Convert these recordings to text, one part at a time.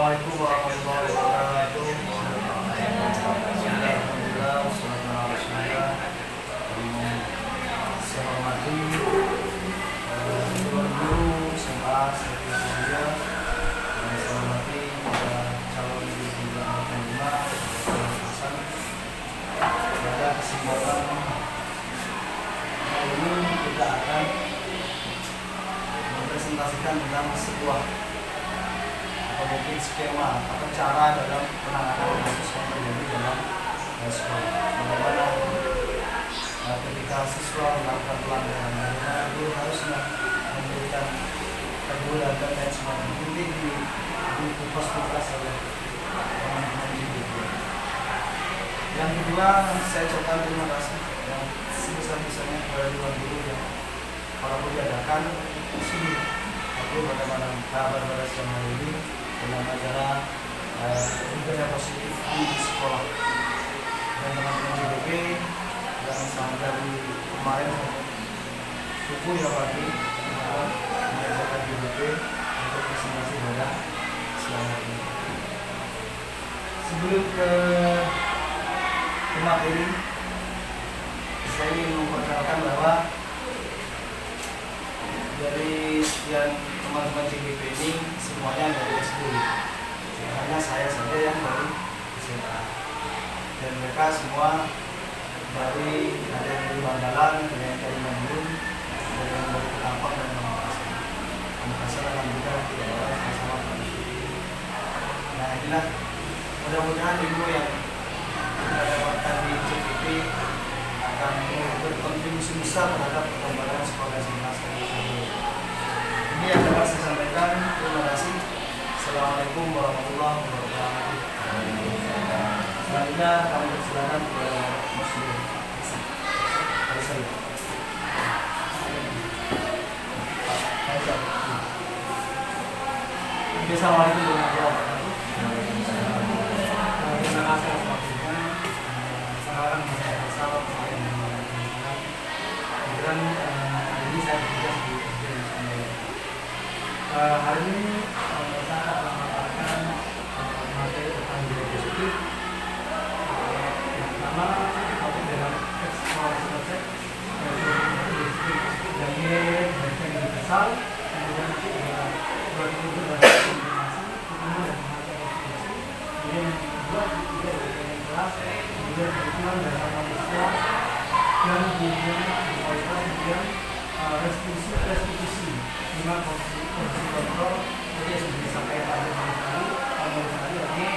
Assalamualaikum warahmatullahi wabarakatuh. Alhamdulillah, wassalatu ala rasulillah. Saya hormati Tuan Guru SMA Servis Mulia, dan saya hormati para calon guru angkatan 5 Hasan. Pada kesempatan kali ini kita akan mempresentasikan tentang sebuah atau mungkin skema atau cara dalam penanganan kasus yang terjadi dalam sekolah. Bagaimana ketika siswa melakukan pelanggaran, bagaimana guru harusnya memberikan teguran dan lain sebagainya. Mungkin dikupas oleh teman-teman juga. Yang kedua, saya ucapkan terima kasih yang sebesar-besarnya kepada Tuan Guru yang kalau diadakan sini. Aku bagaimana kabar pada siang hari ini dengan acara budaya positif di sekolah, dan teman-teman DP yang sama dari kemarin suku ya pagi mengajarkan di DP untuk presentasi pada siang hari ini. Sebelum ke materi, saya ingin memperkenalkan bahwa dari sekian teman-teman CGP ini semuanya dari SD, hanya saya saja yang dari SMA, dan mereka semua dari ada yang dari Bangkalan, ada yang dari Bandung, ada yang dari Ketapang dan Pamekasan. Pamekasan alhamdulillah tidak ada sama-sama. Nah inilah, mudah-mudahan ilmu yang kita dapatkan di CGP akan berkontribusi besar terhadap perkembangan sekolah SMA. Ini yang dapat saya sampaikan. Terima kasih. Assalamualaikum warahmatullahi wabarakatuh. Selanjutnya kami persilakan kepada Muslim. Assalamualaikum warahmatullahi wabarakatuh. Terima kasih atas waktunya. Sekarang saya bersama saya kemudian ini saya bertugas di hari ini saya akan memaparkan materi tentang budaya positif. Yang pertama, topik dalam eksplorasi konsep dan nilai yang universal, kemudian berikutnya dan informasi, ilmu dan pengetahuan. Kemudian yang kedua, ketiga dari kelas, kemudian kebutuhan dasar manusia, dan kemudian kualitas, kemudian restitusi lima posisi kontrol. Jadi yang sudah disampaikan pada hari ini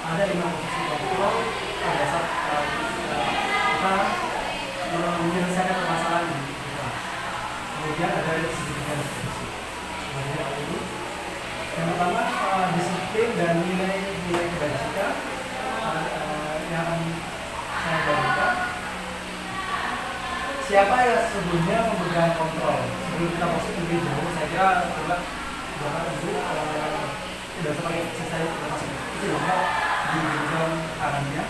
ada 5 posisi kontrol pada saat kita menyelesaikan permasalahan ini. Kemudian ada signifikan restitusi. Kemudian itu yang pertama, disiplin dan nilai kebajikan yang akan saya bagikan. Siapa yang sebelumnya memegang kontrol? Sebelum kita masuk lebih jauh, saya kira coba Bapak Ibu tidak sebagai saya masuk itu juga di bagian kanannya.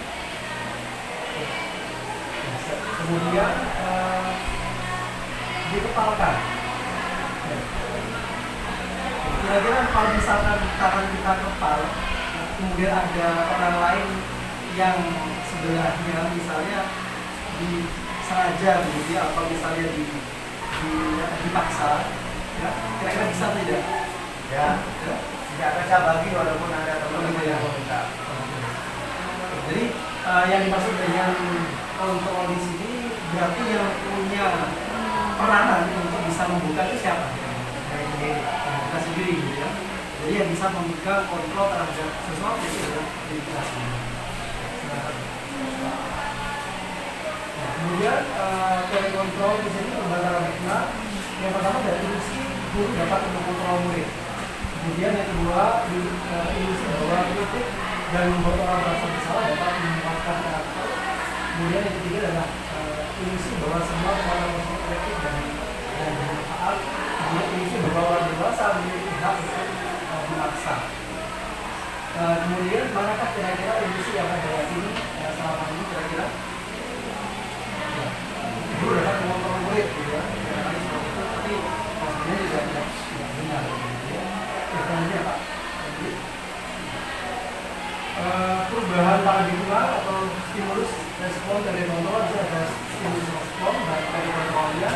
Kemudian dikepalkan. Kira-kira kalau misalkan tangan kita kepal, kemudian ada orang lain yang sebelahnya misalnya disengaja begitu ya, atau misalnya dipaksa, ya, kira-kira bisa tidak? Ya, tidak akan saya bagi walaupun ada teman-teman yang meminta. Jadi yang dimaksud dengan kontrol di sini berarti yang punya peranan untuk bisa membuka itu siapa? Kita sendiri gitu ya. Jadi yang bisa membuka kontrol terhadap sesuatu itu adalah diri kita sendiri. Kemudian teori kontrol di sini berbeda makna. Yang pertama dari ilusi guru dapat mengontrol murid. Kemudian yang kedua ilusi bahwa kritik dan membuat orang merasa bersalah dapat menguatkan karakter. Kemudian yang ketiga adalah ilusi bahwa semua orang kritik dan bermanfaat. Kemudian ilusi bahwa orang dewasa memiliki hak untuk memaksa. Kemudian manakah kira-kira ilusi yang ada di sini selama ini kira-kira? Guru dapat mengontrol murid, gitu ya. Tapi sebenarnya juga tidak benar, gitu ya. Kemudian Pak, perubahan paradigma atau stimulus respon dari kontrol. Bisa ada stimulus respon dari kontrolnya.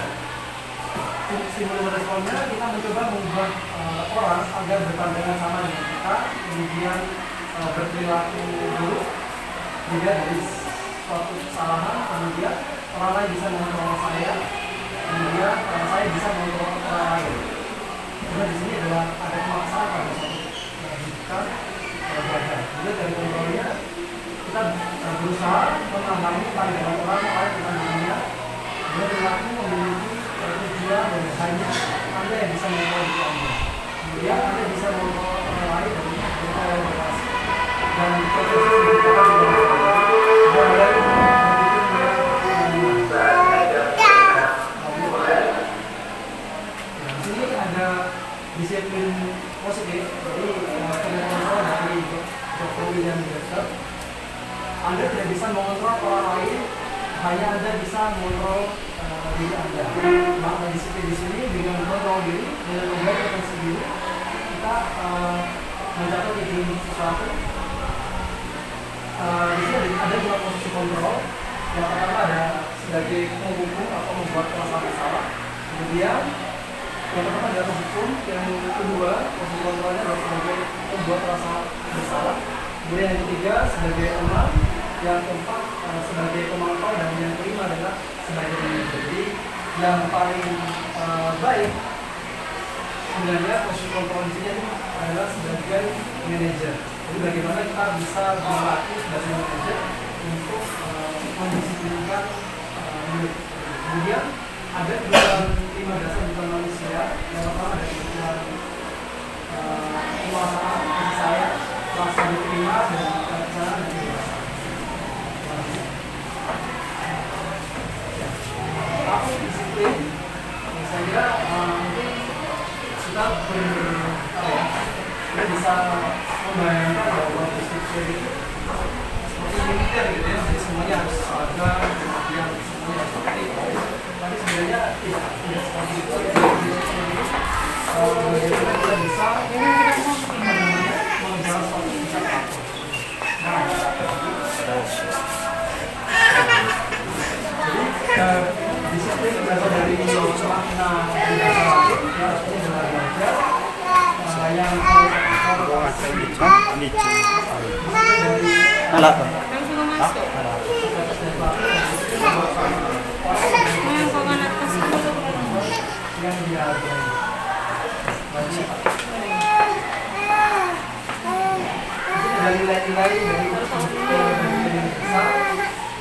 Stimulus responnya kita mencoba mengubah orang agar berpandangan sama dengan kita, kemudian berperilaku buruk juga dari suatu kesalahan, kemudian orang lain bisa mengontrol saya, kemudian saya bisa mengontrol orang lain. Karena di sini adalah ada pemaksaan pada suatu kehidupan belajar. Jadi dari kontrolnya kita berusaha memahami pandangan orang lain tentang dirinya, berperilaku memiliki tujuan dan hanya Anda yang bisa mengontrol diri Anda. Kemudian Anda bisa mengontrol orang lain dari cara yang berhasil. Dan proses pendidikan mulai di sini ada disiplin positif. Jadi pengontrol dari Dr. William James. Anda tidak bisa mengontrol orang lain, hanya Anda bisa mengontrol diri Anda. Maka disiplin di sini dengan mengontrol diri, dengan membayar potensi diri, kita mencapai tujuan sesuatu. Di sini ada dua posisi kontrol. Yang pertama ada sebagai menghukum atau membuat perasaan bersalah. Kemudian yang pertama adalah menghukum. Yang kedua posisi kontrolnya adalah sebagai membuat rasa bersalah. Kemudian yang ketiga sebagai pengamat. Yang keempat sebagai pemantau, dan yang kelima adalah sebagai manajer. Jadi yang paling baik sebenarnya posisi kontrol di sini adalah sebagai manajer. Jadi bagaimana kita bisa berlaku sebagai manajer untuk mendisiplinkan unit. Kemudian ada kebutuhan 5 dasar kebutuhan manusia. Yang pertama ada kebutuhan penguasaan, kasih sayang, rasa diterima, dan kepercayaan dan kebebasan. Tapi disiplin, saya kira mungkin kita kita bisa membayangkan bahwa disiplin itu seperti militer gitu ya, jadi semuanya harus ada, kemudian semuanya harus seperti itu. Tapi sebenarnya tidak seperti itu. Bagaimana kita bisa mengejar suatu pencapaian. Jadi disiplin berasal dari makna berdasar artinya adalah belajar yang yang dihargai. Ada nilai-nilai dari besar,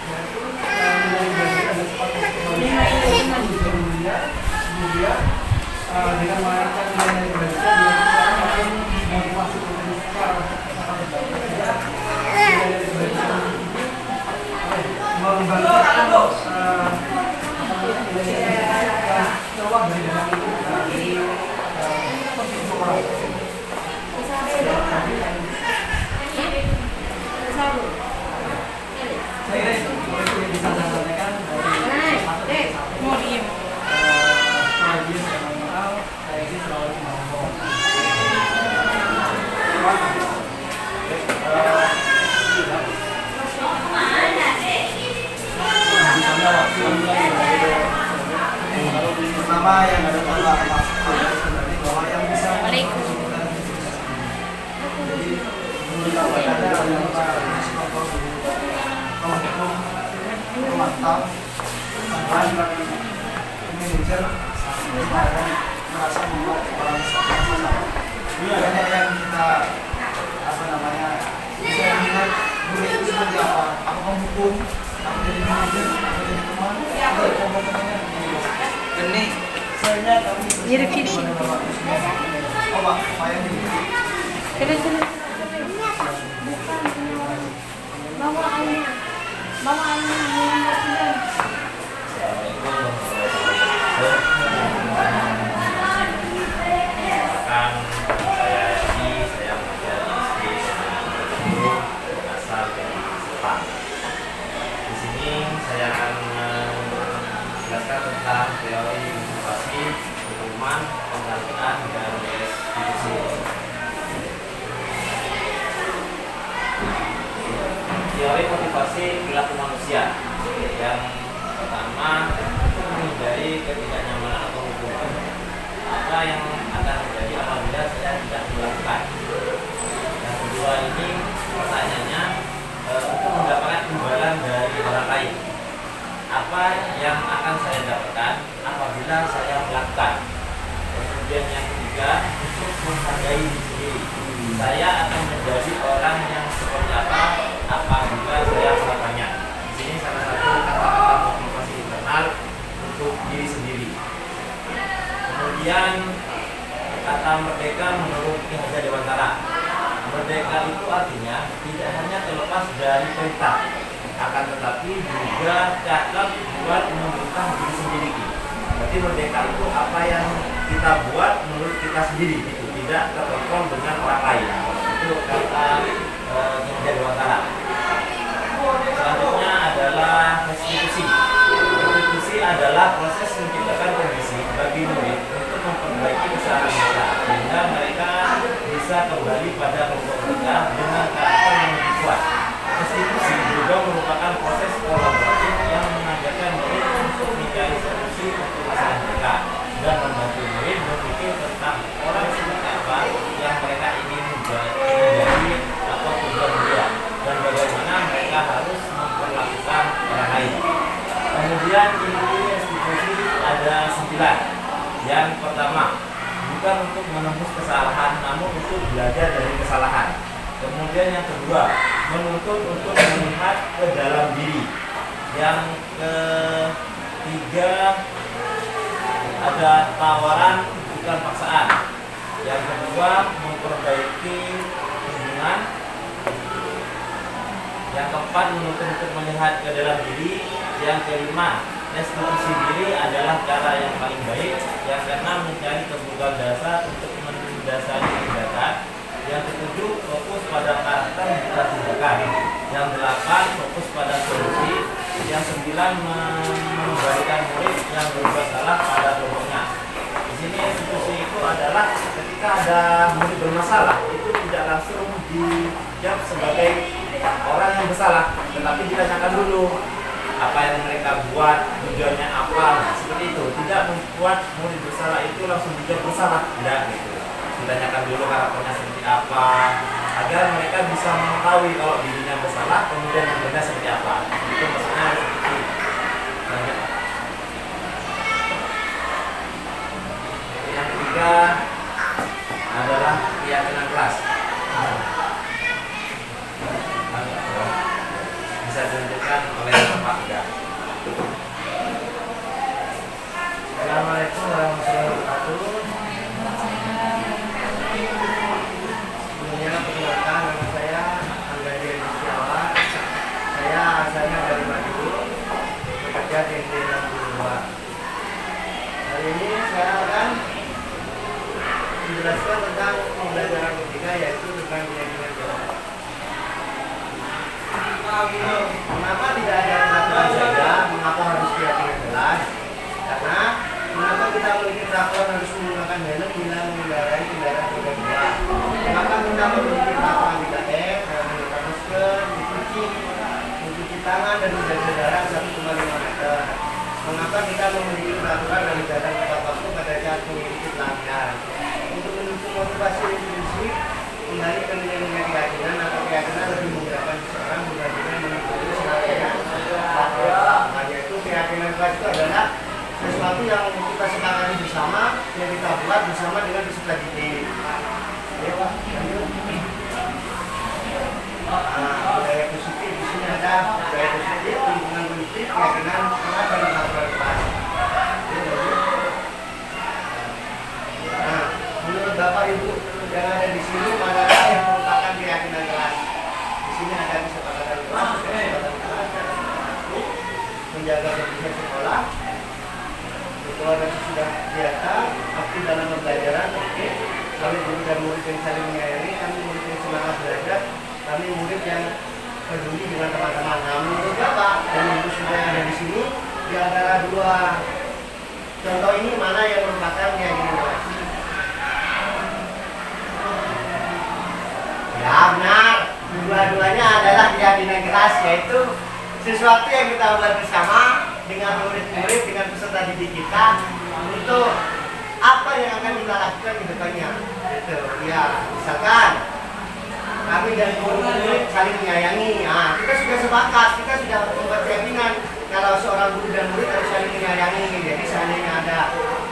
yaitu nilai-nilai ada sepatu kemudian dengan mengarahkan nilai-nilai belajar dengan motivasi potensial nilai-nilai belajar membangkitkan coba dari dalam itu dari orang. Saya kira itu yang bisa saya sampaikan dari satu strategis dalam hal strategis selalu membangun. Misalnya waktu pertama yang ada tanda sebenarnya bahwa yang bisa jadi menurut ada menghukum, memantau, dan manajer sampai merasa membuat orang sama. Banyak yang kita bisa melihat murid itu seperti apa? Aku menghukum, aku jadi manajer, aku jadi teman, aku jadi komponen ini. Saya kami bersama Bapak Kusme. Oh Pak, Pak yang ini. Bawa airnya yang bersih. Tentang teori motivasi, hukuman, penghargaan, dan restitusi. observasi perilaku manusia. Yang pertama, untuk menghindari ketidaknyamanan atau hukuman. Apa yang akan terjadi apabila saya tidak melakukan? Yang kedua ini pertanyaannya untuk mendapatkan imbalan dari orang lain. Apa yang akan saya dapatkan apabila saya melakukan? Kemudian yang ketiga, untuk menghargai diri sendiri. Saya akan menjadi orang yang seperti apa apabila saya melakukannya. Di sini salah satu kata-kata motivasi internal untuk diri sendiri. Kemudian kata merdeka menurut Ki Hajar Dewantara. Merdeka itu artinya tidak hanya terlepas dari perintah, akan tetapi juga cakap buat memerintah diri sendiri. Berarti merdeka itu apa yang kita buat menurut kita sendiri, itu tidak terkontrol dengan orang lain. Itu kata Ki Hajar Dewantara. Selanjutnya adalah restitusi. Restitusi adalah proses menciptakan kondisi bagi murid untuk memperbaiki kesalahan mereka, sehingga mereka bisa kembali pada kelompok mereka dengan karakter yang lebih kuat. Restitusi juga merupakan proses kolaboratif yang mengajarkan murid untuk mencari solusi untuk masalah mereka dan membantu murid berpikir tentang orang seperti apa yang mereka ingin menjadi atau tujuan mulia dan bagaimana mereka harus memperlakukan orang lain. Kemudian inti restitusi ada 9. Yang pertama, bukan untuk menembus kesalahan, namun untuk belajar dari kesalahan. Kemudian yang kedua, menuntut untuk melihat ke dalam diri. Yang ketiga, ada tawaran bukan paksaan. Yang kedua, memperbaiki hubungan. Yang keempat, menuntut untuk melihat ke dalam diri. Yang kelima, restitusi diri adalah cara yang paling baik. Yang keenam, mencari kebutuhan dasar untuk mendasari tindakan. Yang ketujuh, fokus pada karakter bukan tindakan. Yang delapan, fokus pada solusi. Yang sembilan, mengembalikan murid yang berbuat salah pada kelompoknya. Di sini restitusi itu adalah ketika ada murid bermasalah, itu tidak langsung dijawab sebagai orang yang bersalah, tetapi ditanyakan dulu apa yang mereka buat, tujuannya apa, seperti itu. Tidak membuat murid bersalah itu langsung dijawab bersalah, tidak gitu. Ditanyakan dulu karakternya seperti apa, agar mereka bisa mengetahui kalau dirinya bersalah, kemudian yang benar seperti apa. Itu maksudnya seperti itu. Yang ketiga adalah keyakinan kelas. Bisa ditunjukkan oleh Bapak Ida. Assalamualaikum warahmatullahi wabarakatuh. Sebelumnya perkenalkan, nama saya Angga Diri Setiawan. Saya asalnya dari Madiun, bekerja di SD 62. Hari ini saya akan menjelaskan tentang pembelajaran ketiga, yaitu tentang keyakinan kelas. Mengapa tidak ada peraturan saja? Mengapa harus keyakinan kelas? Karena mengapa kita memiliki peraturan harus menggunakan helm bila mengendarai kendaraan roda dua? Mengapa kita memiliki peraturan 3M, menggunakan masker, mencuci tangan dan menjaga jarak 1,5 meter? Mengapa kita memiliki peraturan dan menjaga tepat waktu pada saat mengikuti pelanggan? Untuk mendukung motivasi intrinsik, kembali ke nilai-nilai keyakinan atau keyakinan lebih menggerakkan seseorang dibandingkan mengikuti keyakinan. Yaitu keyakinan kelas itu adalah sesuatu yang kita sepakati bersama, yang kita buat bersama dengan peserta didik. Ya Pak, lanjut. Budaya positif, di sini ada budaya positif, lingkungan positif, keyakinan kelas dan peraturan kelas. Menurut Bapak Ibu yang ada di sini, mana yang merupakan keyakinan kelas? Di sini ada kesepakatan kelas, menjaga kebersihan sekolah, berkeluarga sudah biasa, aktif dalam pembelajaran, oke. Kami guru dan murid yang saling menyayangi, kami murid yang semangat belajar, kami murid yang peduli dengan teman-teman. Nah, menurut Bapak dan Ibu semua yang ada di sini, di antara dua contoh ini mana yang merupakan keyakinan kelas? Ya benar, dua-duanya adalah keyakinan keras, yaitu sesuatu yang kita buat bersama dengan murid-murid, dengan peserta didik kita untuk apa yang akan kita lakukan ke depannya. Gitu. Ya, misalkan kami dan murid-murid saling menyayangi. Nah, kita sudah sepakat, kita sudah membuat keyakinan kalau seorang guru dan murid harus saling menyayangi. Jadi seandainya ada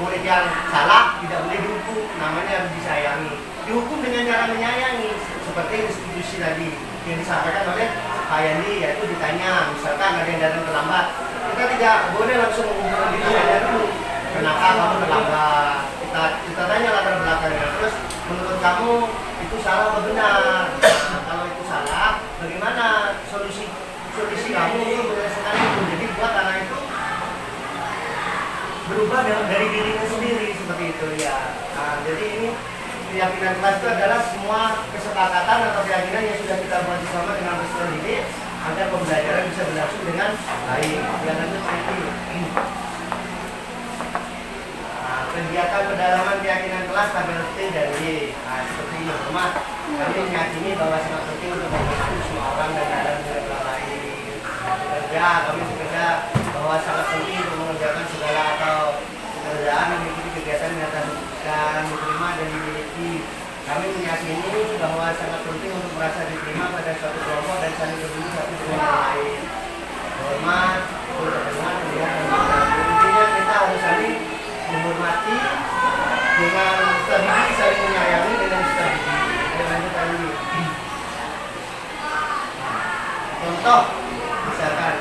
murid yang salah, tidak boleh dihukum, namanya harus disayangi. Dihukum dengan cara menyayangi, seperti institusi tadi yang disampaikan oleh Pak Yandi, yaitu ditanya, misalkan ada yang datang terlambat, kita tidak boleh langsung ditanya dulu, kenapa kamu terlambat? Kita tanya latar belakangnya, terus menurut kamu itu salah atau benar? Nah, kalau itu salah, bagaimana solusi kamu untuk menyelesaikan itu? Jadi buat anak itu berubah dari dirinya sendiri seperti itu ya. Nah, jadi ini keyakinan kelas itu adalah semua kesepakatan atau keyakinan yang sudah kita buat bersama dengan peserta didik agar pembelajaran bisa berlangsung dengan baik. Yang lanjut ini. Nah, kegiatan pendalaman keyakinan kelas tabel T dan Y. Nah, seperti ini, rumah. Kami meyakini bahwa sangat penting untuk membantu semua orang dan dalam orang lain. Bekerja, kami bekerja bahwa sangat penting untuk mengerjakan segala atau pekerjaan yang mengikuti kegiatan yang akan diterima dan dimiliki. Kami meyakini bahwa sangat penting untuk merasa diterima pada suatu kelompok dan saling peduli satu dengan yang lain. Hormat, berteman, melihat dan menghormati. Intinya kita harus saling menghormati dengan stabilitas, saling menyayangi dengan stabilitas. Kita lanjutkan dulu. Contoh, misalkan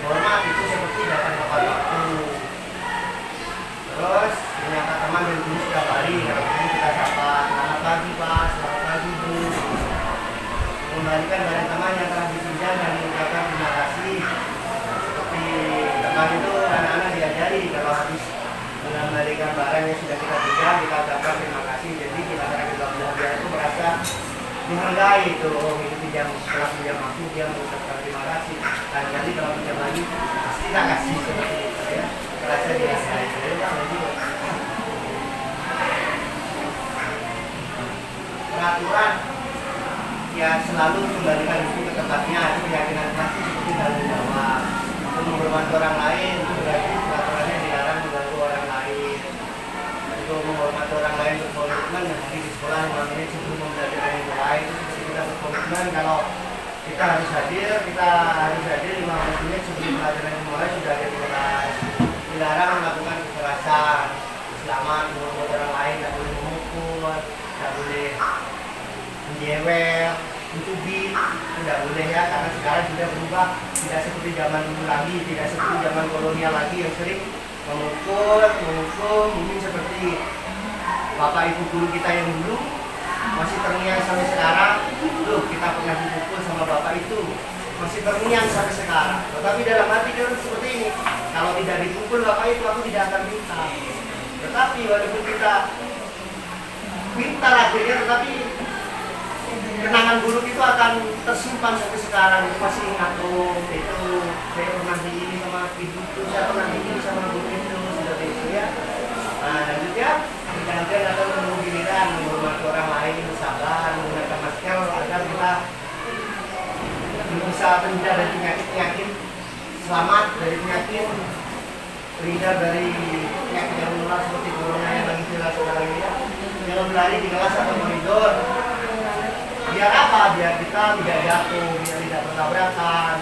hormat itu seperti datang tepat waktu. Terus menyapa teman dan guru setiap hari, kalau ini kita sapa, selamat pagi Pak, selamat pagi Bu. Mengembalikan barang teman yang telah dipinjam dan mengucapkan terima kasih. Seperti teman itu anak-anak diajari kalau habis mengembalikan barang yang sudah kita pinjam, kita ucapkan terima kasih. Jadi kita dia itu merasa dihargai itu. Oh, ini pinjam, setelah pinjam aku dia mengucapkan terima kasih. Dan jadi kalau pinjam lagi pasti kita kasih seperti itu ya. Merasa dihargai. Peraturan ya selalu kembalikan buku ke tempatnya, itu keyakinan pasti seperti tanggung jawab. Untuk menghormati orang lain itu berarti peraturannya dilarang mengganggu orang lain. Untuk menghormati orang lain berkomitmen nanti di sekolah 5 menit sebelum pembelajaran dimulai itu seperti kita berkomitmen kalau kita harus hadir 5 menit sebelum pembelajaran dimulai sudah ada di kelas. Dilarang melakukan kekerasan, selamat menghormati orang lain, tidak boleh memukul, tidak boleh menjewel, mencubit, tidak boleh ya, karena sekarang sudah berubah, tidak seperti zaman dulu lagi, tidak seperti zaman kolonial lagi yang sering memukul, mungkin seperti bapak ibu guru kita yang dulu masih terngiang sampai sekarang. Loh, kita pernah dipukul sama bapak itu, masih terngiang sampai sekarang. Tetapi dalam hati dia seperti ini, kalau tidak dipukul bapak itu aku tidak akan minta. Tetapi walaupun kita pintar akhirnya, tetapi kenangan buruk itu akan tersimpan sampai sekarang. Itu masih ingat, oh itu saya pernah begini sama ibu itu, saya pernah begini sama guru itu, sudah itu ya. Nah lanjutnya gantian atau menunggu giliran, menghormati orang lain, bersabar, menggunakan masker agar kita bisa terhindar dari penyakit, selamat dari penyakit, terhindar dari penyakit yang menular seperti corona yang lagi viral sekarang ini ya. Jangan berlari di kelas atau koridor. Biar apa? Biar kita tidak jatuh, biar tidak bertabrakan,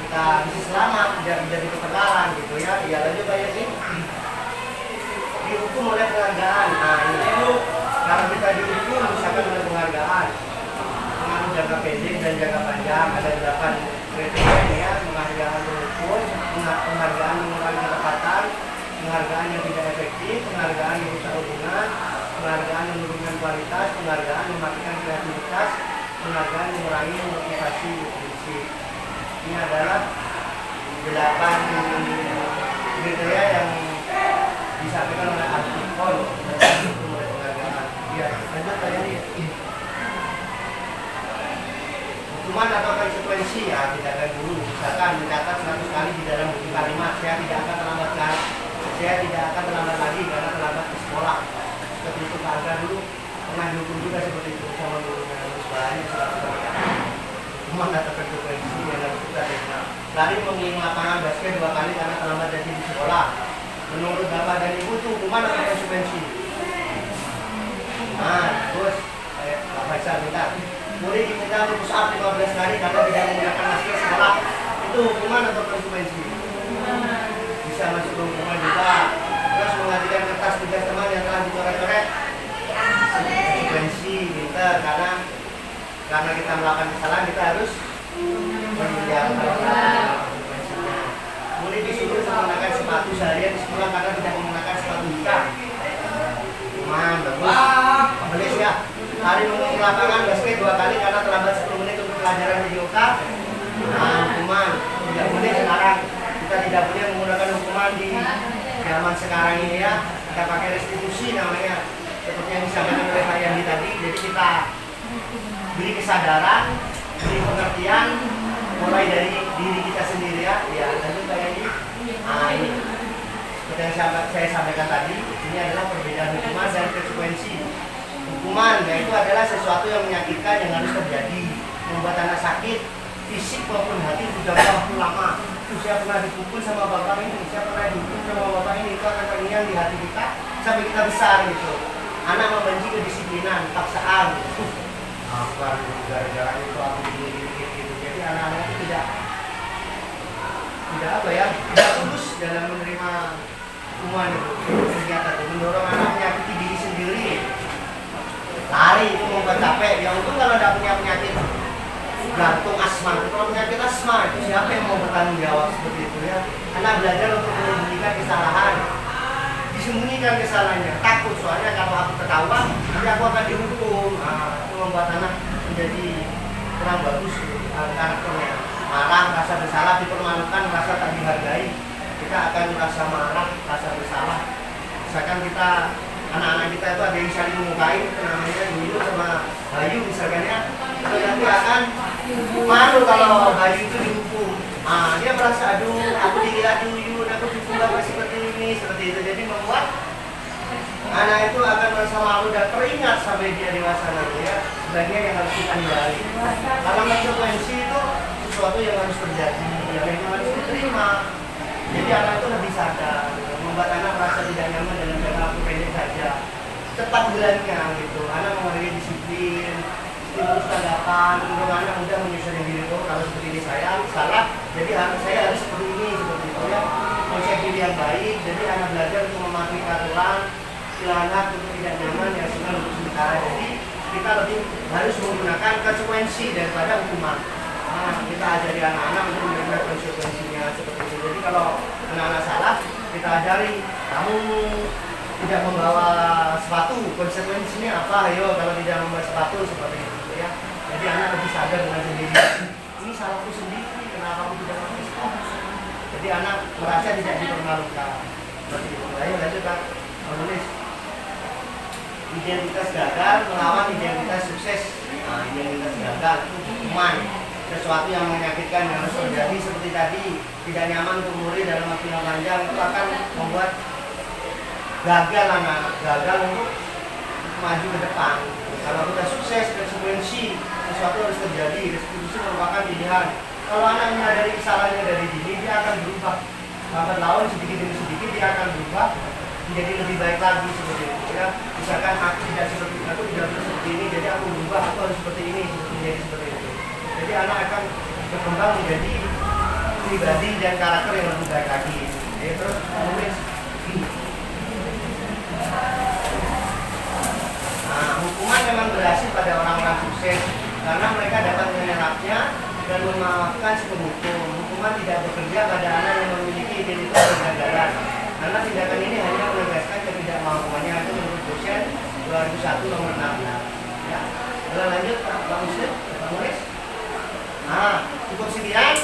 kita bisa selamat, tidak menjadi ketegangan gitu ya. Ya lanjut aja sih. Dihukum oleh penghargaan. Nah ini kalau kita dihukum misalkan oleh penghargaan, pengaruh jangka pendek dan jangka panjang, ada 8 kriteria ya. Penghargaan terukur, penghargaan mengurangi ketepatan, penghargaan yang tidak efektif, penghargaan yang rusak hubungan, penghargaan yang menurunkan kualitas, penghargaan mematikan kreativitas, penghargaan mengurangi motivasi prinsip. Ini adalah 8 kriteria yang disampaikan oleh artikel mulai penghargaan. Ya, lanjut tanya nih. Hukuman atau konsekuensi ya tindakan guru, misalkan mencatat 100 kali di dalam buku kalimat, saya tidak akan terlambat lagi karena terlambat ke sekolah. Seperti itu harga dulu pernah dihukum juga seperti itu sama guru yang harus banyak. Hukuman atau konsekuensi yang harus kita terima. lari mengelilingi lapangan basket 2 kali karena terlambat janji di sekolah. Menurut Bapak dan Ibu itu hukuman atau konsekuensi? Nah, terus Pak Faisal minta murid diminta untuk push up 15 kali karena tidak menggunakan masker sekolah. Itu hukuman atau konsekuensi? Bisa masuk hukuman juga. Terus mengajukan kertas tugas teman yang telah dicoret-coret, konsekuensi kita karena kita melakukan kesalahan kita harus menjalankan konsekuensinya. Murid disuruh menggunakan sepatu seharian di sekolah karena tidak menggunakan sepatu hitam. Hukuman bagus. Belis ya. Hari menggunakan lapangan basket 2 kali karena terlambat 10 menit untuk pelajaran videoka. Nah, hukuman tidak boleh sekarang. Kita tidak boleh menggunakan hukuman di zaman sekarang ini ya. Kita pakai restitusi namanya, seperti yang disampaikan oleh Pak Yandi tadi. Jadi kita beri kesadaran, beri pengertian, mulai dari diri kita sendiri ya. Ya, lanjut Pak Yandi. Nah, ini seperti yang saya sampaikan tadi, ini adalah perbedaan hukuman dan konsekuensi. Hukuman yaitu adalah sesuatu yang menyakitkan yang harus terjadi, membuat anak sakit, fisik maupun hati jangka waktu lama. Saya pernah dipukul sama bapak ini, saya pernah dipukul sama bapak ini, itu akan terngiang di hati kita sampai kita besar gitu. Anak membenci kedisiplinan, paksaan. Apa gara-gara itu aku gitu. Jadi anak-anak itu tidak apa ya, tidak tulus dalam menerima hukuman itu. Ternyata itu mendorong anak menyakiti diri sendiri. Lari itu membuat capek. Yang untung kalau tidak punya penyakit jantung, asma. Kalau penyakit asma itu siapa yang mau bertanggung jawab seperti itu ya? Anak belajar untuk menyembunyikan kesalahan, disembunyikan kesalahannya, takut soalnya kalau aku ketahuan nanti aku akan dihukum. Nah, itu membuat anak menjadi kurang bagus karakternya. Marah, rasa bersalah, dipermalukan, merasa tak dihargai. Kita akan merasa marah, rasa bersalah. Misalkan kita anak-anak kita itu ada yang saling menyukai, namanya Yuyun sama Bayu misalkan ya, itu nanti akan malu kalau Bayu itu dihukum. Ah, dia merasa aduh, aku dilihat Yuyun, aku dihukum seperti ini, seperti itu. Jadi membuat anak itu akan merasa malu dan teringat sampai dia dewasa nanti ya. Sebaiknya yang harus kita hindari. Kalau konsekuensi itu sesuatu yang harus terjadi, yang harus diterima. Jadi anak itu lebih sadar, membuat anak merasa tidak nyaman dengan cara aku pendek saja. Cepat bulannya gitu, anak menghargai disiplin, stimulus tanggapan, untuk anak mudah menyesuaikan diri. Oh, kalau seperti ini saya salah, jadi saya harus seperti ini, seperti itu ya. Konsep diri yang baik, jadi anak belajar untuk mematuhi aturan, anak untuk tidak nyaman yang senang untuk sementara. Jadi kita lebih harus menggunakan konsekuensi daripada hukuman. Nah, kita ajari anak-anak untuk menerima konsekuensinya seperti itu. Jadi kalau anak-anak salah, kita ajari, kamu tidak membawa sepatu, konsekuensinya apa? Ayo, kalau tidak membawa sepatu seperti itu ya. Jadi anak lebih sadar dengan sendiri. Ini salahku sendiri, kenapa aku tidak pakai sepatu? Jadi anak merasa tidak dipermalukan. Seperti itu. Ayo lanjut Pak, menulis. Identitas gagal melawan identitas sukses. Nah, identitas gagal itu hukuman, sesuatu yang menyakitkan yang harus terjadi seperti tadi, tidak nyaman untuk murid dalam waktu yang panjang, itu akan membuat gagal anak-anak, gagal untuk maju ke depan. Kalau kita sukses, konsekuensi sesuatu harus terjadi, restitusi merupakan pilihan. Kalau anak menyadari kesalahannya dari dini, dia akan berubah. Lambat laun sedikit demi sedikit dia akan berubah menjadi lebih baik lagi seperti itu ya. Misalkan aku tidak seperti ini, jadi aku berubah, aku harus seperti ini, menjadi seperti itu. Jadi anak akan berkembang menjadi pribadi dan karakter yang lebih baik lagi. Jadi terus menulis. Nah, hukuman memang berhasil pada orang-orang sukses karena mereka dapat menyerapnya dan memaafkan si penghukum. Hukuman tidak bekerja pada anak yang memiliki identitas kegagalan. Karena tindakan ini hanya menegaskan ketidakmampuannya, itu menurut dosen 2001 nomor 16. Ya. Lalu lanjut Pak Muslim, Pak Mulis. Nah, cukup sekian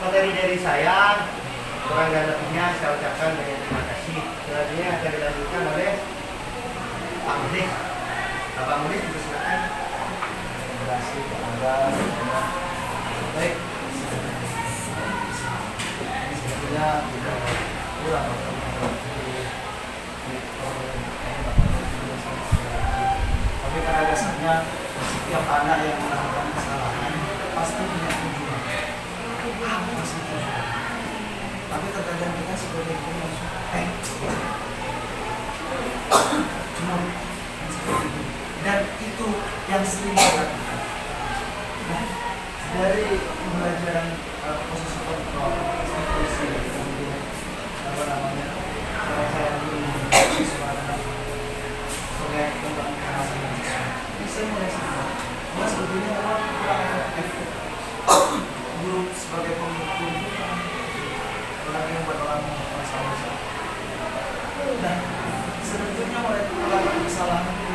materi dari saya. Kurang dan lebihnya saya ucapkan banyak terima kasih. Selanjutnya akan dilanjutkan oleh Pak Mulis. Bapak Mulis dipersilakan. Terima kasih kepada baik. Sepertinya tidak kurang tapi pada dasarnya setiap anak yang melakukan kesalahan pasti punya tujuan. dari pembelajaran posisi kontrol, posisi kemudian apa namanya, kalau saya dulu siswa sebagai tentang pengawasan siswa, ini saya mulai sadar bahwa sebetulnya memang kurang efektif guru sebagai pemimpin orang yang buat orang masalah. Nah, sebetulnya mulai melakukan kesalahan itu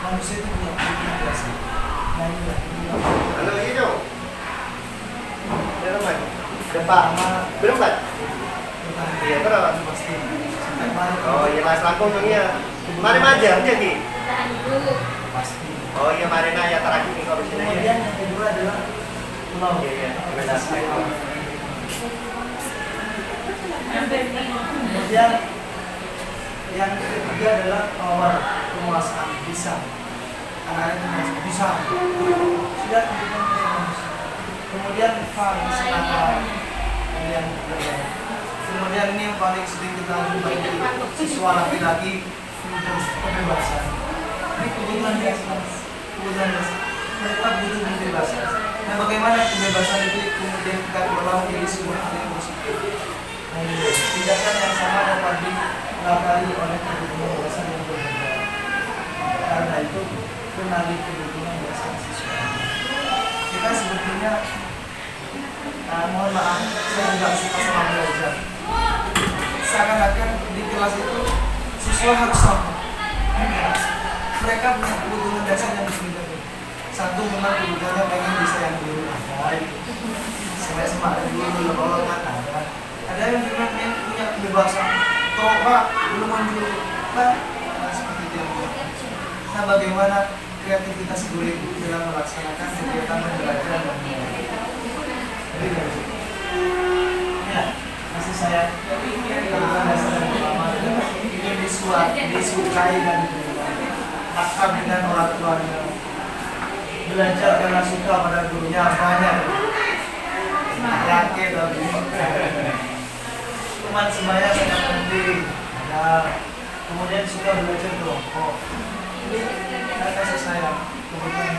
manusia itu punya biasa. Nah ini Halo Hijau. Belum kan? Depan. Belum kan? Iya, berapa? pasti. Oh iya, Mas Langkung ya. Mari aja jadi. Tahan dulu. Pasti. Oh iya, mari ya terakhir nih kalau sini. Kemudian yang kedua adalah pulau. Iya, beda sekali. Kemudian yang ketiga adalah power, penguasaan, bisa. Anak-anak itu bisa. Sudah kemudian kemudian fun, senang. Kemudian ini yang paling sering kita jumpai di siswa laki-laki untuk kebebasan. Ini kebutuhan dasar. Kebutuhan dasar. Mereka butuh kebebasan. Nah, bagaimana kebebasan itu kemudian kita kelola menjadi sebuah hal yang positif. Nah, ini tindakan yang sama dapat dilakari oleh kebutuhan dasar yang berbeda. Karena itu kenali kebutuhan dasar siswa. Kita sebetulnya mohon maaf, saya nggak suka sama belajar. Seakan-akan di kelas itu siswa harus sama. Mereka punya kebutuhan dasar yang berbeda. Satu memang kebutuhannya pengen bisa yang dulu ada, sampai semangat dulu kalau kan ada. Ada yang memang yang punya kebebasan. Kalau Pak belum dulu, Pak seperti itu. Nah, bagaimana kreativitas guru dalam melaksanakan kegiatan belajar dan mengajar? Ya, masih saya kebutuhan dasar yang pertama ingin disukai dan akrab dengan orang tuanya, belajar karena suka pada gurunya banyak, rakyat tapi teman sebaya sangat penting. Nah, kemudian suka belajar kelompok. Ini kasih sayang kebutuhan.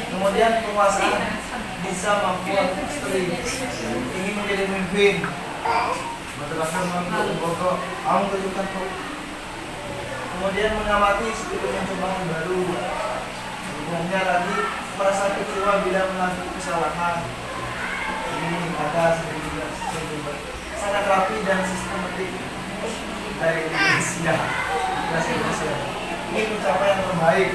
Kemudian penguasaan, bisa mampu istri, ingin menjadi pemimpin, berdasarkan mampu pokok, kamu tunjukkan kok. Kemudian mengamati sebelum pencobaan baru. Kemudian lagi merasa kecewa bila melakukan kesalahan. Ini ada sedikit sangat rapi dan sistematik dari Indonesia. Ini pencapaian terbaik.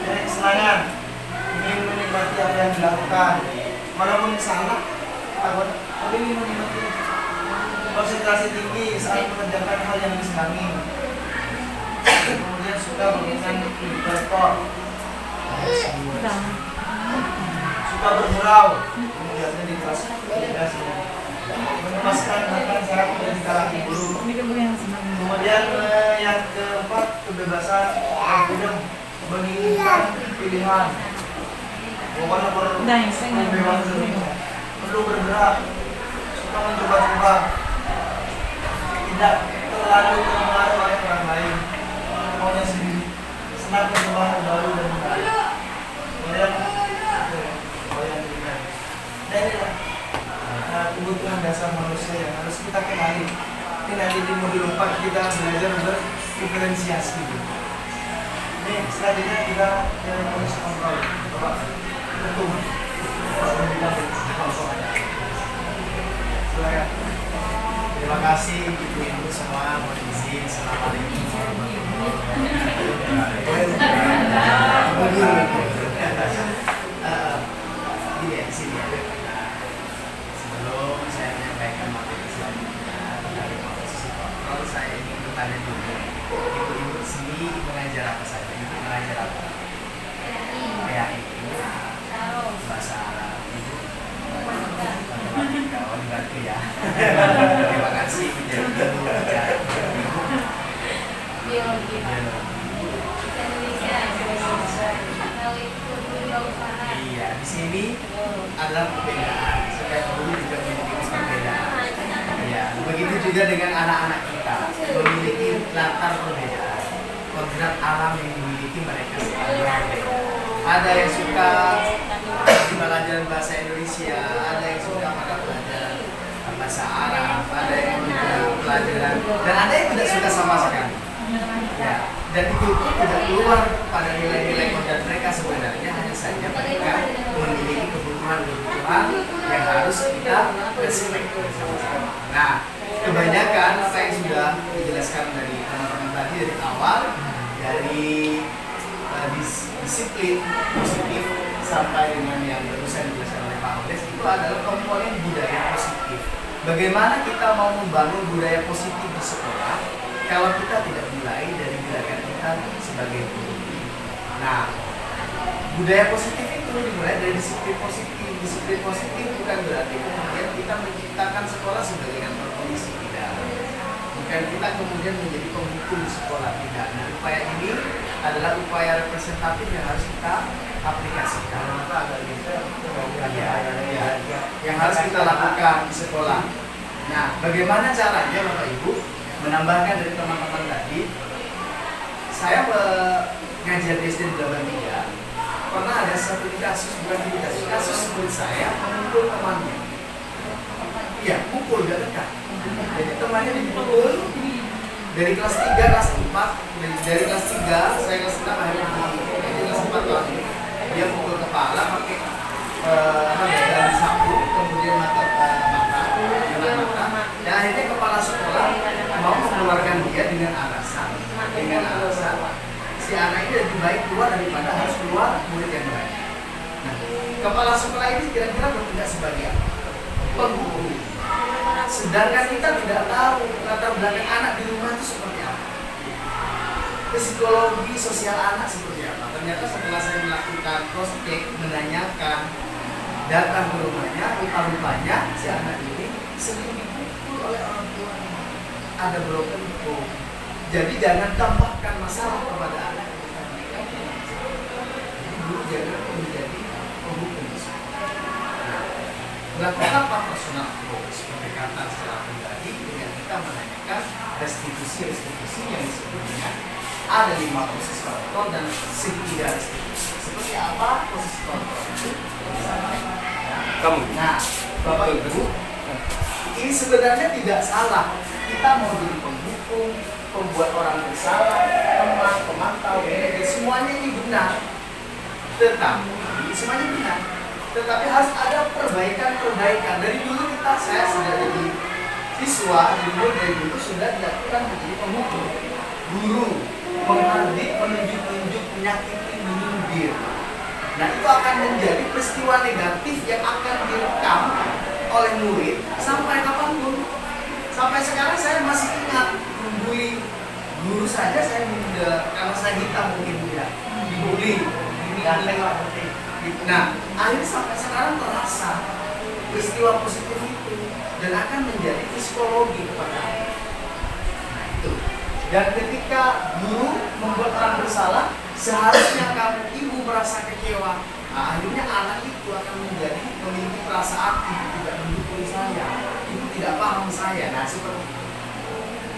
Kesenangan, ingin menikmati apa yang dilakukan, walaupun salah, tapi ingin menikmati. Konsentrasi tinggi saat mengerjakan hal yang disenangi. Kemudian suka melakukan indikator, suka bergurau, biasanya di kelas mengemaskan bahkan cara komunikasi dulu. Kemudian yang keempat, kebebasan dan freedom, menginginkan pilihan. Pokoknya berbebas perlu bergerak, suka mencoba-coba, tidak terlalu terpengaruh oleh orang lain, maunya sendiri, senang mencoba hal baru dan menarik. Kemudian dan inilah kebutuhan dasar manusia yang harus kita kenali. Ini nanti di modul 4 kita belajar berdiferensiasi. Ini selanjutnya kita proses kontrol. Bapak ketum. Silakan. Terima kasih ibu-ibu semua, mohon izin. Assalamualaikum warahmatullahi wabarakatuh. Sebelum saya menyampaikan materi selanjutnya dari posisi kontrol, saya ingin bertanya dulu. Ibu-ibu sini mengajar apa saja? Ibu mengajar apa? PAI itu bahasa Arab. Ibu matematika. Oh, dibantu ya. Terima kasih menjadi ibu acara. Biologi. Iya, di sini adalah perbedaan. Setiap guru juga memiliki perbedaan. Ya, begitu juga dengan anak-anak kita memiliki latar perbedaan, kodrat alam Islam yang memiliki mereka berbeda. Ada yang suka di pelajaran bahasa Indonesia, ada yang suka pada pelajaran bahasa Arab, ada yang juga pelajaran, dan ada yang tidak suka sama sekali. Ya, dan itu pun tidak keluar pada nilai-nilai konten mereka sebenarnya, hanya saja mereka memiliki kebutuhan-kebutuhan yang harus kita respect bersama-sama. Nah, kebanyakan apa yang sudah dijelaskan dari teman-teman tadi dari awal, dari disiplin positif sampai dengan yang barusan dijelaskan oleh Pak Odes, itu adalah komponen budaya positif. Bagaimana kita mau membangun budaya positif di sekolah kalau kita tidak mulai dari gerakan kita sebagai guru? Nah, budaya positif itu dimulai dari disiplin positif. Disiplin positif bukan berarti kemudian kita menciptakan sekolah sebagai kantor polisi, tidak. Bukan kita kemudian menjadi penghukum di sekolah, tidak. Nah, upaya ini adalah upaya representatif yang harus kita aplikasikan. Yang harus kita lakukan di sekolah. Nah, bagaimana caranya Bapak Ibu? Menambahkan dari teman-teman tadi, saya mengajar di SD 83, pernah ada satu kasus, bukan kasus murid saya memukul temannya. Iya, pukul, gak dekat. Jadi temannya dipukul dari kelas 3, kelas 4, dari kelas 3, saya kelas 6, akhirnya di kelas 4 tahun ini, dia pukul kepala pakai dalam sapu, kemudian mata, dan akhirnya kepala sekolah mau mengeluarkan dia dengan alasan si anak ini lebih baik keluar daripada harus keluar murid yang baik. Nah, kepala sekolah ini kira-kira bertindak sebagai apa? Penghukum. Sedangkan kita tidak tahu latar belakang anak di rumah itu seperti apa, psikologi sosial anak seperti apa. Ternyata setelah saya melakukan cross check, menanyakan, datang ke rumahnya, rupa-rupanya si anak ini sering dipukul oleh orang tua, ada broken home. Jadi jangan tambahkan masalah kepada anak. Jadi dulu jangan menjadi penghukum. Nah, melakukan apa personal approach, pendekatan secara pribadi dengan kita menanyakan restitusi yang disebutnya ada 5 proses kontrol dan segitiga restitusi. Seperti apa proses kontrol itu? Nah, Bapak Ibu, ini sebenarnya tidak salah. Kita mau jadi penghukum, pembuat orang bersalah, teman, pemantau, semuanya ini benar. Tetapi semuanya benar. Tetapi harus ada perbaikan. Dari dulu saya sudah jadi siswa, dari dulu sudah dilakukan menjadi penghukum. Guru menghardik, menunjuk-nunjuk, menyakiti, menyindir. Nah, itu akan menjadi peristiwa negatif yang akan direkam oleh murid sampai kapanpun. Sampai sekarang saya masih ingat membuli guru saja saya muda, karena saya hitam mungkin ya, dibully, ganteng lah penting. Nah, akhirnya sampai sekarang terasa peristiwa positif itu dan akan menjadi psikologi kepada anak. Nah, itu. Dan ketika guru membuat orang bersalah, seharusnya kamu ibu merasa kecewa. Nah, akhirnya anak itu akan menjadi memiliki perasaan ibu tidak mendukung saya, ibu tidak paham saya. Nah, seperti itu.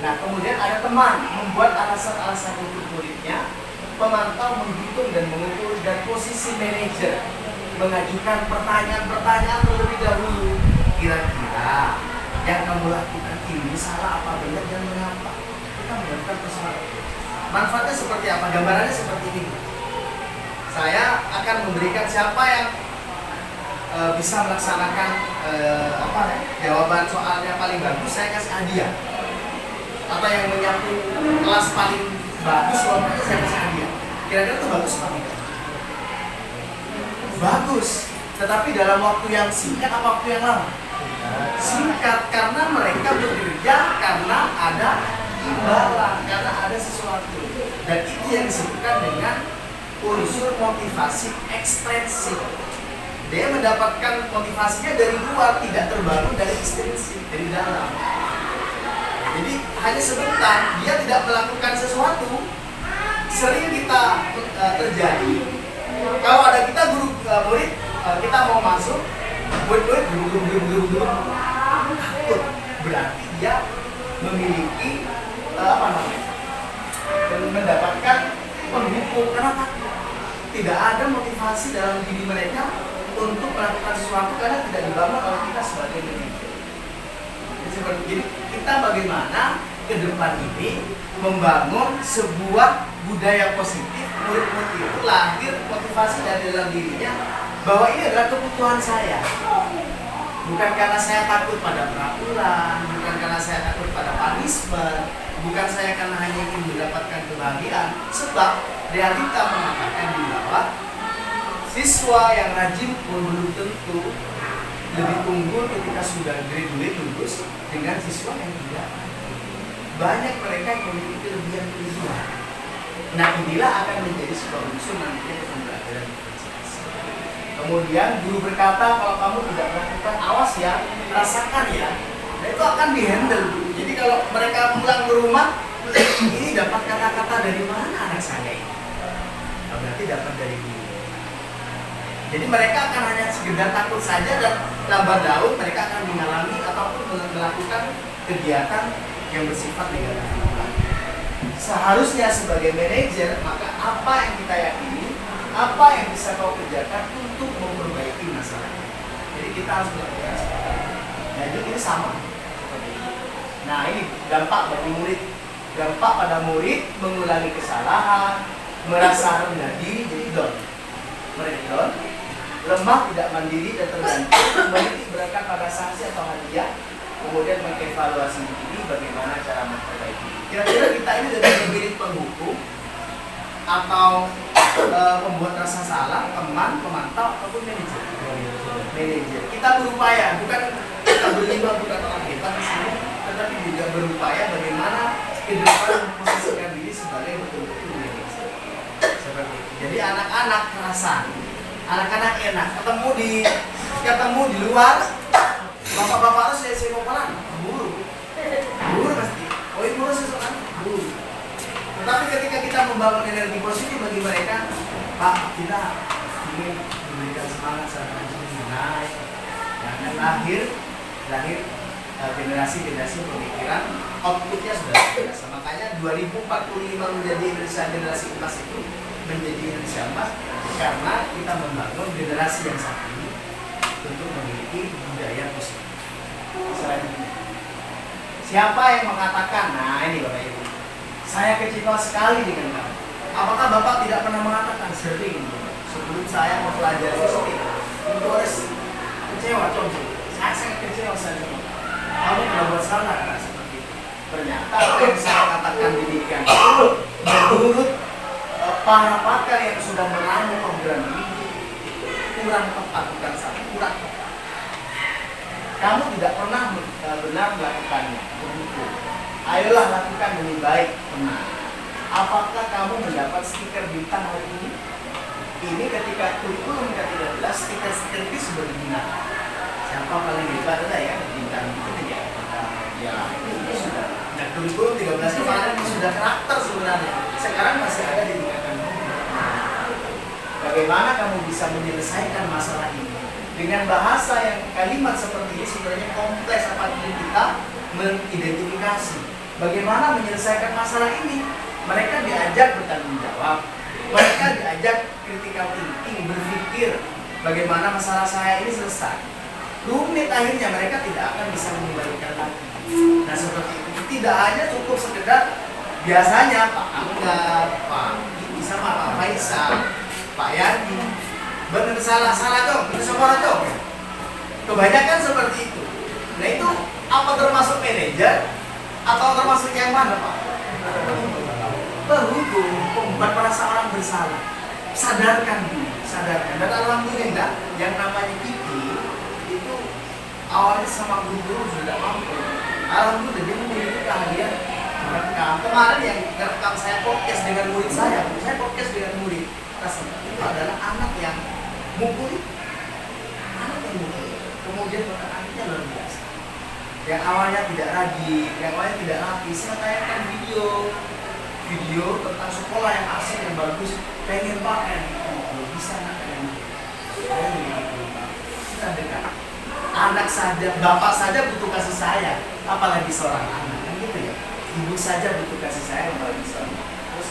Nah, kemudian ada teman membuat alasan-alasan untuk muridnya, pemantau menghitung dan mengukur, dan posisi manajer mengajukan pertanyaan-pertanyaan terlebih dahulu. Kira-kira yang kamu lakukan ini salah apa benar dan mengapa? Kita melakukan persoalan. Manfaatnya seperti apa? Gambarannya seperti ini. Saya akan memberikan siapa yang bisa melaksanakan jawaban soalnya paling bagus, saya kasih hadiah. Atau yang menyapu kelas paling bagus, jawabannya saya kasih hadiah. Kira-kira itu bagus apa tidak? Bagus. Tetapi dalam waktu yang singkat apa waktu yang lama? Singkat, karena mereka bekerja karena ada imbalan, karena ada sesuatu. Dan itu yang disebutkan dengan unsur motivasi ekstrinsik. Dia mendapatkan motivasinya dari luar, tidak terbangun dari ekstrinsik, dari dalam. Jadi hanya sebentar, dia tidak melakukan sesuatu. Sering kita terjadi. Kalau ada kita guru murid, kita mau masuk, murid guru takut. Berarti dia memiliki mendapatkan penghukum karena takut. Tidak ada motivasi dalam diri mereka untuk melakukan sesuatu karena tidak dibangun oleh kita sebagai manajer. Jadi kita bagaimana ke depan ini membangun sebuah budaya positif, murid-murid itu lahir motivasi dari dalam dirinya bahwa ini adalah kebutuhan saya. Bukan karena saya takut pada peraturan, bukan karena saya takut pada punishment, bukan saya karena hanya ingin mendapatkan kebahagiaan. Sebab realita mengatakan bahwa siswa yang rajin pun belum tentu lebih unggul ketika sudah graduate lulus dengan siswa yang tidak. Banyak mereka yang memiliki kelebihan-kelebihan. Nah, inilah akan menjadi sebuah unsur nantinya pembelajaran diferensiasi. Kemudian guru berkata kalau kamu tidak melakukan, awas ya, rasakan ya. Nah, itu akan dihandle. Jadi kalau mereka pulang ke rumah, ini dapat kata-kata dari mana anak saya ini? Nah, berarti dapat dari guru. Jadi mereka akan hanya sekedar takut saja dan lambat laun mereka akan mengalami ataupun melakukan kegiatan yang bersifat negatif. Seharusnya sebagai manajer, maka apa yang kita yakini, apa yang bisa kau kerjakan untuk memperbaiki masalah. Jadi kita harus melakukan seperti itu. Nah, ini sama. Nah, ini dampak bagi murid. Dampak pada murid mengulangi kesalahan, merasa rendah diri, jadi down. Mereka down, lemah, tidak mandiri dan tergantung, menitik beratkan pada sanksi atau hadiah, kemudian mengevaluasi diri bagaimana cara memperbaiki. Kira-kira kita ini dari pemilik penghukum atau pembuat rasa salah, teman, pemantau ataupun manajer. Manajer. Kita berupaya, bukan kita berlima, bukan orang hebat di sini, tetapi juga berupaya bagaimana ke depan memposisikan diri sebagai betul-betul manajer. Seperti itu. Jadi anak-anak kerasan, anak-anak enak ketemu di luar, bapak-bapak harus saya mau pelan, buru pasti. Oh ini buru sesuatu kan, buru. Tetapi ketika kita membangun energi positif bagi mereka, Pak, kita ingin memberikan semangat saat ini naik, dan lahir generasi-generasi pemikiran, outputnya sudah biasa. Makanya 2045 menjadi Indonesia generasi emas itu menjadi Indonesia emas karena kita membangun generasi yang saat ini untuk memiliki budaya positif. Selanjutnya, siapa yang mengatakan, nah ini Bapak Ibu, saya kecewa sekali dengan kamu. Apakah Bapak tidak pernah mengatakan sering sebelum saya mempelajari sesuatu itu harus kecewa, contoh, saya sangat kecewa sama kamu telah buat salah kan seperti itu. Ternyata apa yang saya katakan demikian menurut para pakar yang sudah meramu program ini kurang tepat, bukan salah, kurang tepat. Kamu tidak pernah benar melakukannya. Ayolah lakukan lebih baik, benar. Apakah kamu mendapat stiker bintang hari ini? Ini ketika kurikulum ke-13 stiker itu sudah digunakan. Siapa paling hebat ada ya bintang itu ya? Ya ini sudah. Nah kurikulum 13 kemarin itu sudah karakter sebenarnya. Sekarang masih ada di tingkatan. Bagaimana kamu bisa menyelesaikan masalah ini? Dengan bahasa yang kalimat seperti ini sebenarnya kompleks apabila kita mengidentifikasi bagaimana menyelesaikan masalah ini. Mereka diajak bertanggung jawab, mereka diajak critical thinking, berpikir bagaimana masalah saya ini selesai. Rumit akhirnya mereka tidak akan bisa mengembalikan lagi. Nah seperti itu, tidak hanya cukup sekedar biasanya Pak Angga, Pak sama Pak Faisal, Pak Yadi, benar salah dong, benar salah dong. Kebanyakan seperti itu. Nah itu apa termasuk manajer atau termasuk yang mana Pak? Penghukum, membuat merasa orang bersalah. Sadarkan dulu, sadarkan. Dan alhamdulillah yang namanya Kiki itu awalnya sama guru sudah mampu. Alhamdulillah dia memiliki keahlian merekam. Kemarin yang merekam saya podcast dengan murid saya podcast dengan murid. Itu adalah anak yang mukul, kemudian perkataannya luar biasa. Yang awalnya tidak rajin, yang awalnya tidak rapi, saya tayangkan video tentang sekolah yang asik, yang bagus, pengen pakai, bisa nggak pengen? Kita dekat. Anak saja, bapak saja butuh kasih sayang, apalagi seorang anak, kan gitu ya. Ibu saja butuh kasih sayang, apalagi seorang anak. Terus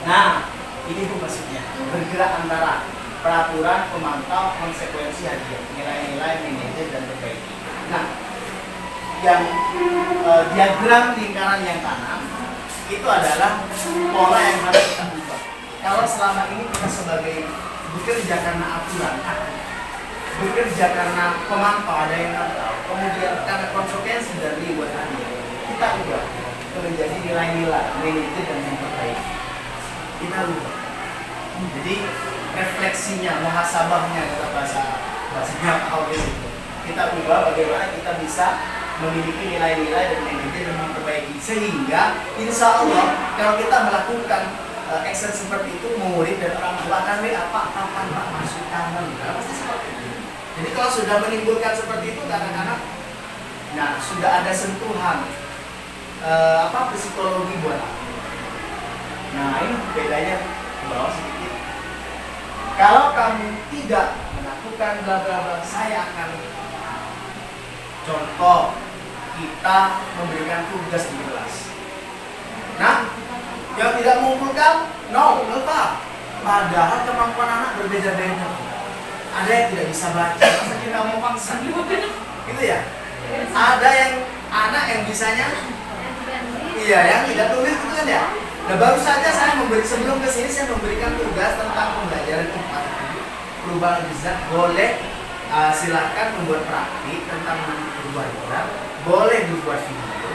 Nah, ini Bu maksudnya bergerak antara peraturan, pemantau, konsekuensi, hadiah, nilai-nilai, manajer, dan perbaiki. Nah, yang diagram lingkaran yang kanan itu adalah pola yang harus kita ubah. Kalau selama ini kita sebagai bekerja karena aturan, bekerja karena pemantau, ada yang mantau, kemudian karena konsekuensi dan reward hadiah, kita ubah menjadi nilai-nilai, manajer, dan memperbaiki. Kita ubah. Jadi refleksinya, muhasabahnya kata bahasanya Pak itu. Kita ubah bagaimana kita bisa memiliki nilai-nilai dan manajer dan memperbaiki, sehingga insya Allah kalau kita melakukan action seperti itu, murid dan orang tua akan apa kapan Pak masuk tangan, pasti seperti itu. Jadi kalau sudah menimbulkan seperti itu kadang-kadang, nah sudah ada sentuhan psikologi buat aku. Nah ini bedanya ke bawah sedikit. Kalau kamu tidak melakukan bla bla bla, saya akan contoh kita memberikan tugas di kelas. Nah, yang tidak mengumpulkan, no, lupa. Padahal kemampuan anak berbeda-beda. Ada yang tidak bisa baca, masa kita mau paksa? Gitu ya. Ada yang anak yang bisanya, iya, yang tidak tulis gitu kan ya. Nah baru saja saya sebelum kesini saya memberikan tugas tentang pembelajaran 4 perubahan zat. Boleh silahkan membuat praktik tentang berubah zat, boleh dibuat video,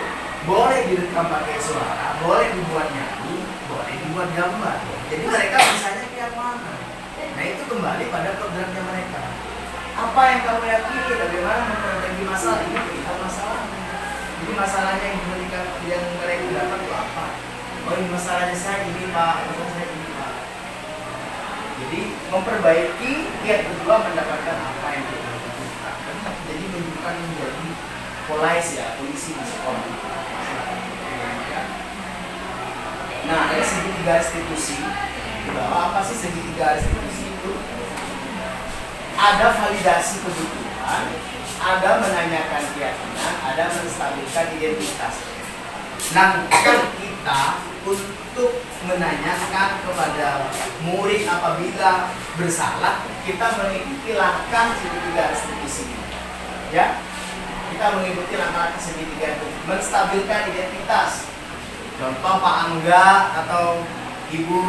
boleh direkam pakai suara, boleh dibuat nyanyi, boleh dibuat gambar. Jadi mereka bisanya kayak mana? Nah itu kembali pada programnya mereka. Apa yang kamu yakini, bagaimana memperbaiki masalah ini, kita masalahnya. Jadi masalahnya yang mereka dapat itu apa? Oh ini masalahnya saya ini Pak, masalah saya ini Pak. Jadi memperbaiki, yang kedua mendapatkan apa yang kita butuhkan. Jadi bukan menjadi polisi di sekolah. Nah ada segitiga restitusi. Apa sih segitiga restitusi itu? Ada validasi kebutuhan, ada menanyakan keyakinan, ada menstabilkan identitas. Nah, kita untuk menanyakan kepada murid apabila bersalah, kita mengikuti langkah segitiga restitusi. Ya, kita mengikuti langkah segitiga itu, menstabilkan identitas. Contoh Pak Angga atau ibu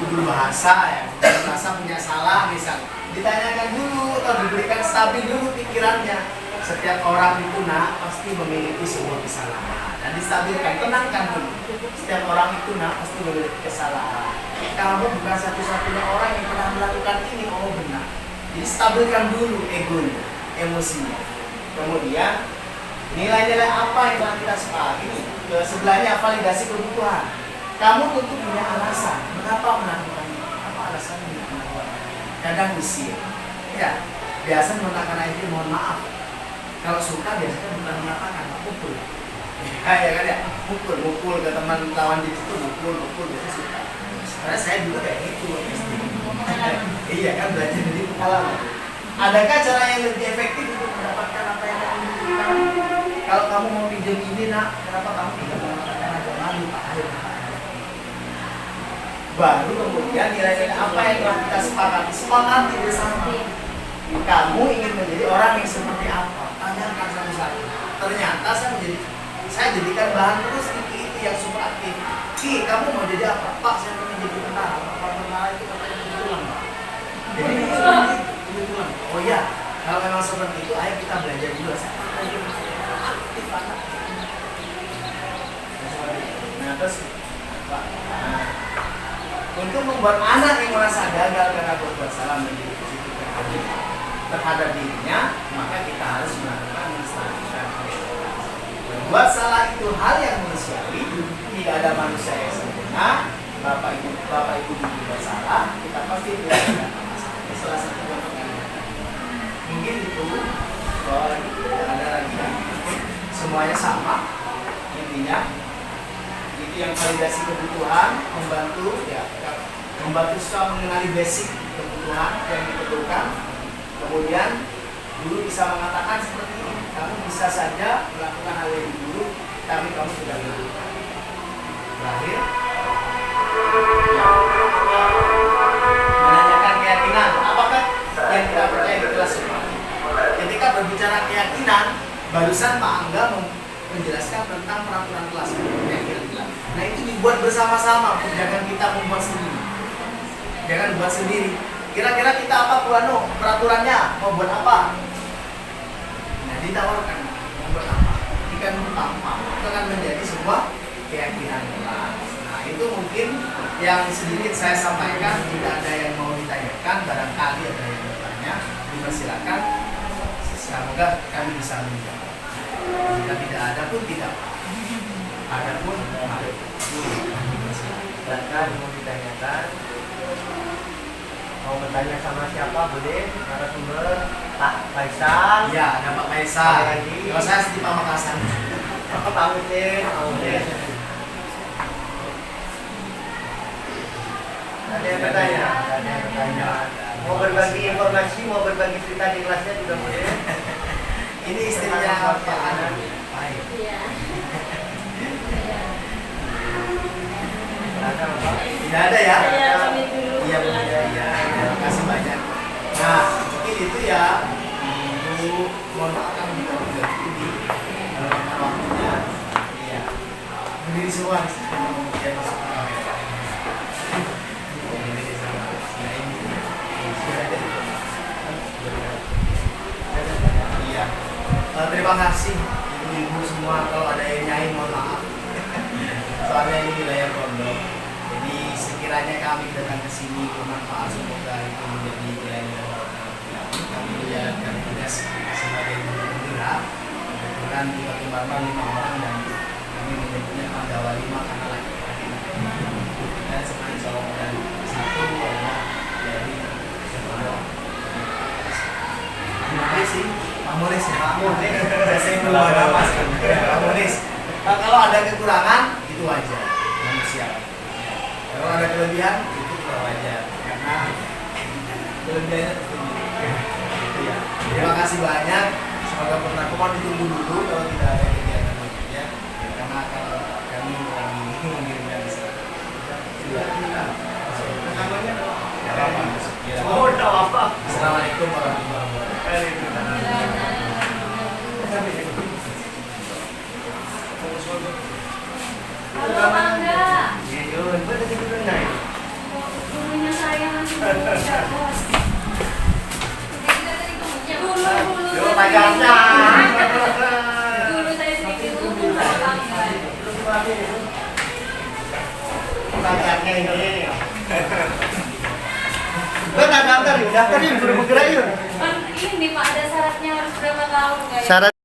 guru bahasa ya, bahasa punya salah misal, ditanyakan dulu atau diberikan stabil dulu pikirannya. Setiap orang itu pasti memiliki sebuah kesalahan dan distabilkan, tenangkan dulu. Setiap orang itu pasti memiliki kesalahan. Kamu bukan satu-satunya orang yang pernah melakukan ini, oh benar. Jadi stabilkan dulu egonya, emosinya. Kemudian nilai-nilai apa yang telah kita sepakati? Ke sebelahnya validasi kebutuhan. Kamu tentu punya alasan mengapa melakukan ini. Apa alasannya? Kadang usia, ya biasa mengatakan itu mohon maaf. Kalau suka biasanya bukan mengatakan, pukul. Ya kan ya, mukul ke teman lawan di situ, mukul biasanya suka. Karena saya dulu kayak gitu. Iya kan, belajar dari pengalaman. Adakah cara yang lebih efektif untuk mendapatkan apa yang kamu inginkan? Kalau kamu mau pinjam ini kenapa kamu tidak mengatakan aja malu Pak? Ayo Pak. Baru kemudian nilai-nilai apa yang telah kita sepakati bersama. Kamu ingin menjadi orang yang seperti apa? Tanyakan satu-satu. Ternyata saya jadikan bahan terus itu yang super aktif. Kamu mau jadi apa? Pak, saya mau jadi tentara. Pak, tentara itu katanya kebetulan Pak. Jadi kebetulan. Oh iya, kalau memang seperti itu, ayo kita belajar juga. Saya aktif anak. Nah terus Pak. Untuk membuat anak yang merasa gagal karena berbuat salah menjadi positif terhadap dirinya, maka kita harus melakukan menstabilkan identitas. Berbuat salah itu hal yang manusiawi, tidak ada manusia yang sempurna. Bapak ibu berbuat salah, kita pasti tidak ada masalah. Ini salah satu contohnya. Mungkin itu, ada lagi semuanya sama intinya. Itu yang validasi kebutuhan, membantu siswa mengenali basic kebutuhan yang diperlukan. Kemudian guru bisa mengatakan seperti ini, kamu bisa saja melakukan hal yang dulu, tapi kamu sudah melakukan. Terakhir, Barusan Pak Angga menjelaskan tentang peraturan kelas kelas. Nah itu dibuat bersama-sama, jangan kita membuat sendiri. Jangan buat sendiri. Kira-kira kita apa Bu Anu? Peraturannya mau buat apa? Nah ditawarkan mau buat apa? Jika tanpa itu akan menjadi sebuah keyakinan kelas. Nah itu mungkin yang sedikit saya sampaikan. Tidak ada yang mau ditanyakan, barangkali ada yang bertanya, dipersilakan. Semoga kami bisa menjawab. Jika tidak ada pun tidak. Ada pun ada. Silakan mau ditanyakan. Mau bertanya sama siapa boleh, narasumber Pak Faisal. Iya, ada Pak Faisal. Ada lagi. Kalau saya di Pamekasan. Pak Udin, Pak Udin. Ada yang bertanya? Ada yang bertanya. Mau berbagi informasi, mau berbagi cerita di kelasnya juga boleh. Ini istrinya Pak Anu. Baik. Iya. Silakan Pak. Tidak ada ya? Saya pamit dulu. Iya, Bu. Iya. Terima kasih banyak. Nah, mungkin itu ya. Bu, mohon maaf kami juga tidak ini. Karena waktunya. Iya. Berdiri semua. Kemudian masuk ke kamera. Berdiri semua. Nah, ini. Iya. Terima kasih ibu-ibu semua. Kalau ada yang nyanyi mohon maaf. Soalnya ini wilayah pondok. Jadi sekiranya kami datang ke sini bermanfaat, semoga itu menjadi wilayah kami menjalankan tugas sebagai guru penggerak. Kebetulan di Batu Bambang 5 orang dan kami menyebutnya Pandawa 5 karena laki-laki. Dan sebagai cowok dan 1 adalah dari pondok. Terima kasih Pak Mulis ya. Pak Mulis. Saya belum ada Mas. Pak Mulis. Kalau ada kekurangan itu wajar, manusia. Kalau ada kelebihan itu juga wajar, karena kelebihannya tentunya. Gitu ya. Terima kasih banyak. Semoga pertemuan ditunggu dulu kalau tidak ada kegiatan berikutnya, karena kalau kami lagi mengirimkan di sana. Namanya Ya apa? Oh, udah apa? Assalamualaikum warahmatullahi wabarakatuh. Halo Bangga. Iya, Jun. Betul betul naik. Gurunya saya masih belum dapat. Guru. Yo, pagarnya. Guru saya sedikit lupa Pak Bangga. Pagarnya ini. Benar daftar yuk, guru bergerak yuk. Kan ini Pak ada syaratnya harus berapa tahun kayak. Syarat